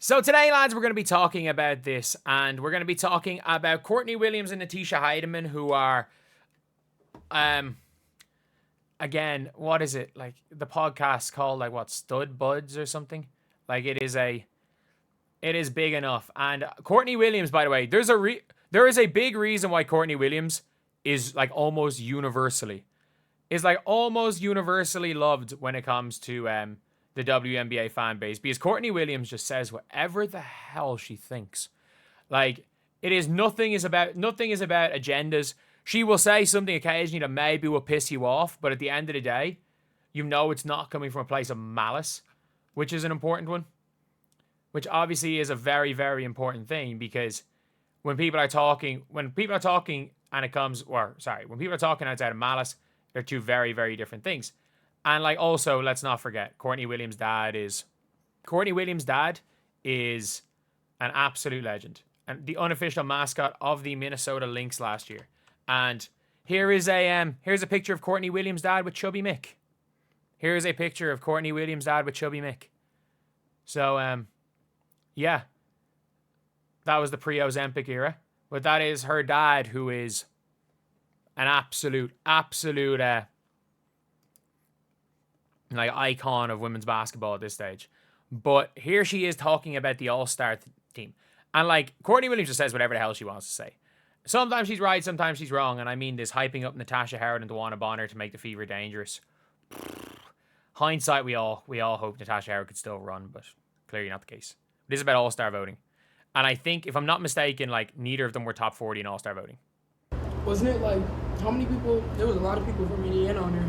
So today, lads, we're going to be talking about this, and we're going to be talking about Courtney Williams and Natisha Heidemann, who are, again, what is it? Like, the podcast called, like, what, Stud Buds or something? Like, it is big enough. And Courtney Williams, by the way, there is a big reason why Courtney Williams is, like, almost universally loved when it comes to, the WNBA fan base, because Courtney Williams just says whatever the hell she thinks. Like, nothing is about agendas. She will say something occasionally that maybe will piss you off, but at the end of the day, you know it's not coming from a place of malice, which is an important one. Which obviously is a very, very important thing, because when people are talking outside of malice, they're two very, very different things. And, like, also, let's not forget, Courtney Williams' dad is an absolute legend and the unofficial mascot of the Minnesota Lynx last year. And here's a picture of Courtney Williams' dad with Chubby Mick. Here's a picture of Courtney Williams' dad with Chubby Mick. So, yeah, that was the pre-Ozempic era, but that is her dad, who is an absolute like icon of women's basketball at this stage. But here she is talking about the All-Star team. And, like, Courtney Williams just says whatever the hell she wants to say. Sometimes she's right, sometimes she's wrong. And I mean this hyping up Natasha Howard and Dewana Bonner to make the Fever dangerous. Hindsight, we all hope Natasha Howard could still run, but clearly not the case. This is about All-Star voting. And I think, if I'm not mistaken, like, neither of them were top 40 in All-Star voting. Wasn't it, like, how many people? There was a lot of people from Indiana on there.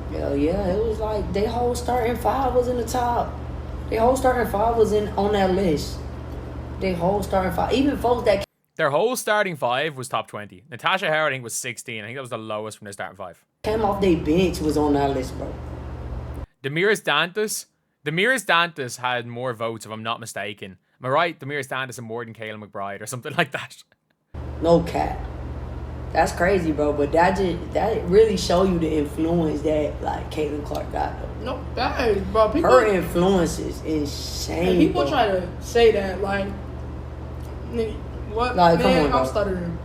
Hell yeah, it was like their whole starting five was in the top. Their whole starting five was on that list. Their whole starting five, even folks that their whole starting five was top 20. Natasha Howard, I think, was 16. I think that was the lowest from their starting five. came off their bench was on that list, bro. Damiris Dantas had more votes, if I'm not mistaken. Am I right? Damiris Dantas had more than Kayla McBride or something like that. No cap. That's crazy, bro. But that really show you the influence that, like, Caitlin Clark got, though. No, that is, bro. People, her influence is insane. And people bro. try to say that, like, what? Like, man, come on, I'm stuttering.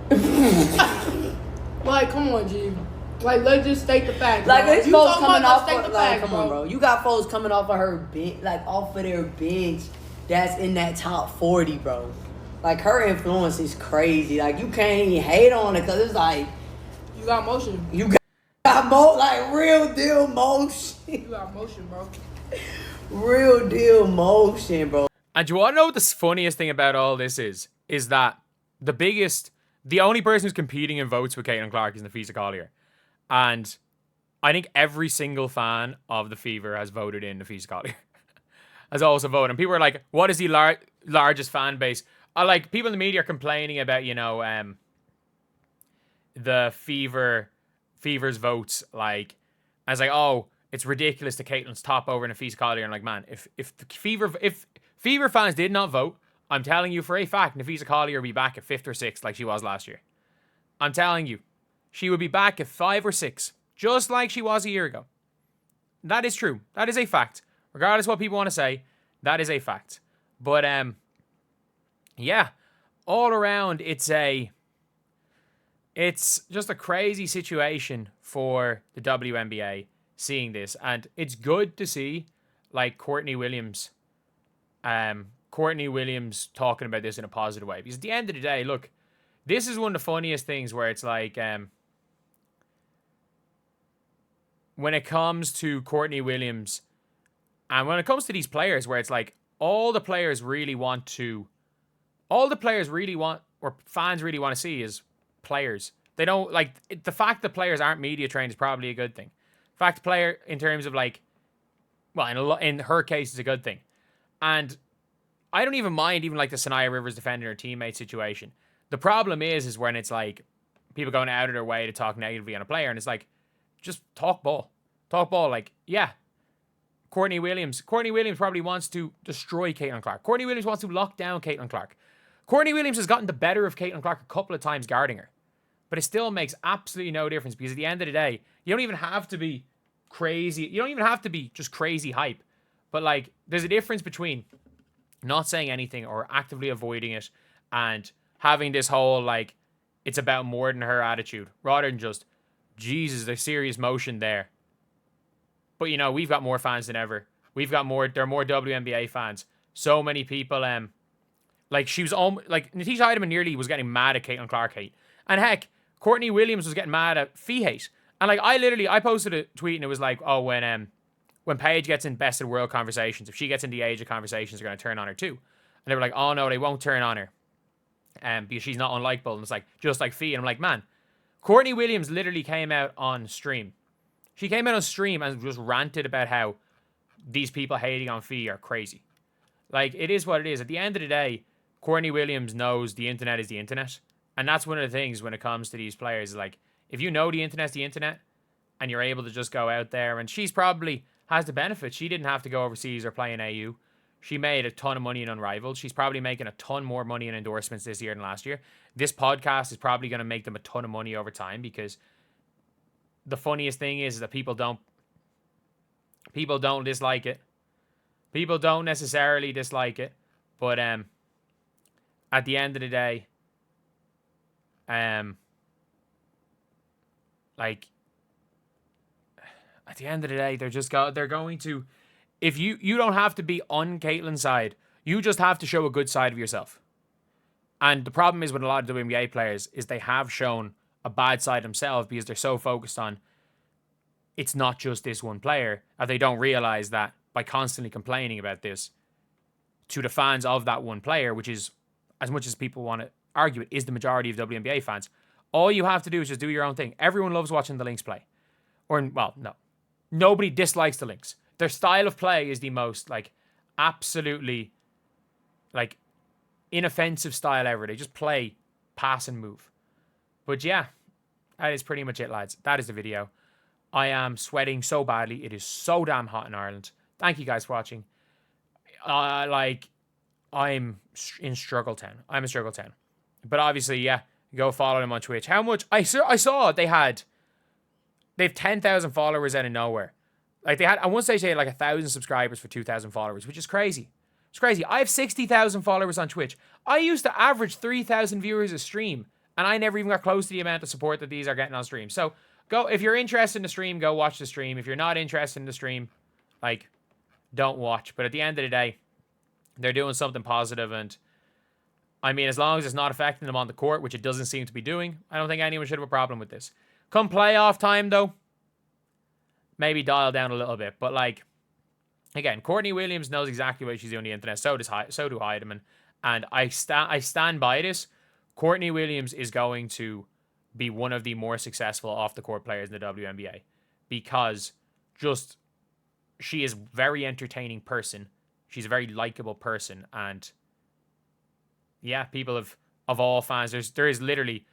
Like, come on, G. Like, let's just state the fact. Like, bro. there's folks coming off of, of, like, come on, bro. You got folks coming off of her bench, like, off of their bench that's in that top 40, bro. Like, her influence is crazy. Like, you can't even hate on it, because it's like, You got motion. you got like, real deal motion. You got motion, bro. Real deal motion, bro. And do you want to know what the funniest thing about all this is? Is that the only person who's competing in votes with Caitlin Clark is Napheesa Collier. And I think every single fan of the Fever has voted in Napheesa Collier. Has also voted. And people are like, what is the largest fan base? Like, people in the media are complaining about, the Fever's votes. Like, I was like, oh, it's ridiculous that Caitlin's top over Napheesa Collier. And, like, man, if Fever fans did not vote, I'm telling you for a fact, Napheesa Collier will be back at 5th or 6th like she was last year. I'm telling you, she would be back at 5 or 6, just like she was a year ago. That is true. That is a fact. Regardless of what people want to say, that is a fact. But, yeah, all around, it's just a crazy situation for the WNBA seeing this. And it's good to see, like, Courtney Williams talking about this in a positive way. Because at the end of the day, look, this is one of the funniest things where it's like, when it comes to Courtney Williams, and when it comes to these players, where it's like, all the players really want, or fans really want to see is players. They don't, like, the fact that players aren't media trained is probably a good thing. The fact player, in terms of, like, well, in her case, is a good thing. And I don't even mind like the Sanaya Rivers defending her teammate situation. The problem is when it's like people going out of their way to talk negatively on a player, and it's like, just talk ball. Talk ball. Like, yeah, Courtney Williams probably wants to destroy Caitlin Clark. Courtney Williams wants to lock down Caitlin Clark. Courtney Williams has gotten the better of Caitlin Clark a couple of times guarding her. But it still makes absolutely no difference, because at the end of the day, you don't even have to be crazy. You don't even have to be just crazy hype. But, like, there's a difference between not saying anything or actively avoiding it and having this whole, like, it's about more than her attitude, rather than just, Jesus, there's serious motion there. But, you know, we've got more fans than ever. There are more WNBA fans. So many people, like, she was, like, Natisha Hiedeman nearly was getting mad at Caitlin Clark hate. And heck, Courtney Williams was getting mad at Fee hate. And, like, I posted a tweet and it was like, oh, when Paige gets in best of world conversations, if she gets in the age of conversations, they're going to turn on her too. And they were like, oh, no, they won't turn on her. Because she's not unlikable. And it's like, just like Fee. And I'm like, man, Courtney Williams literally came out on stream. She came out on stream and just ranted about how these people hating on Fee are crazy. Like, it is what it is. At the end of the day, Courtney Williams knows the internet is the internet. And that's one of the things when it comes to these players. Like, if you know the internet's the internet and you're able to just go out there, and she's probably has the benefit. She didn't have to go overseas or play in AU. She made a ton of money in Unrivaled. She's probably making a ton more money in endorsements this year than last year. This podcast is probably going to make them a ton of money over time, because the funniest thing is that people don't dislike it. People don't necessarily dislike it, but at the end of the day, like, at the end of the day, they're going to, if you don't have to be on Caitlin's side, you just have to show a good side of yourself. And the problem is with a lot of WNBA players is they have shown a bad side themselves because they're so focused on it's not just this one player, and they don't realize that by constantly complaining about this to the fans of that one player, which is, as much as people want to argue it, is the majority of WNBA fans. All you have to do is just do your own thing. Everyone loves watching the Lynx play. Or, well, no. Nobody dislikes the Lynx. Their style of play is the most, like, absolutely, like, inoffensive style ever. They just play, pass, and move. But yeah, that is pretty much it, lads. That is the video. I am sweating so badly. It is so damn hot in Ireland. Thank you guys for watching. I'm in Struggle Town. I'm in Struggle Town. But obviously, yeah, go follow them on Twitch. How much? I saw they have 10,000 followers out of nowhere. Like, they had, at one stage they had like 1,000 subscribers for 2,000 followers, which is crazy. It's crazy. I have 60,000 followers on Twitch. I used to average 3,000 viewers a stream, and I never even got close to the amount of support that these are getting on stream. So go, if you're interested in the stream, go watch the stream. If you're not interested in the stream, like, don't watch. But at the end of the day, they're doing something positive, and I mean, as long as it's not affecting them on the court, which it doesn't seem to be doing, I don't think anyone should have a problem with this. Come playoff time, though, maybe dial down a little bit. But, like, again, Courtney Williams knows exactly what she's doing on the internet. So do Hiedeman. And I stand by this. Courtney Williams is going to be one of the more successful off-the-court players in the WNBA, because just, she is a very entertaining person. She's a very likable person. And, yeah, people of all fans, there is literally,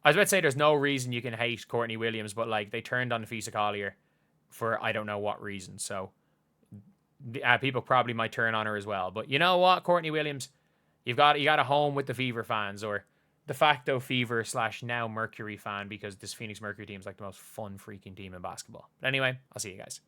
I was about to say there's no reason you can hate Courtney Williams, but, like, they turned on Fisa Collier for I don't know what reason. So people probably might turn on her as well. But you know what, Courtney Williams, you got a home with the Fever fans, or de facto Fever / now Mercury fan, because this Phoenix Mercury team is like the most fun freaking team in basketball. But anyway, I'll see you guys.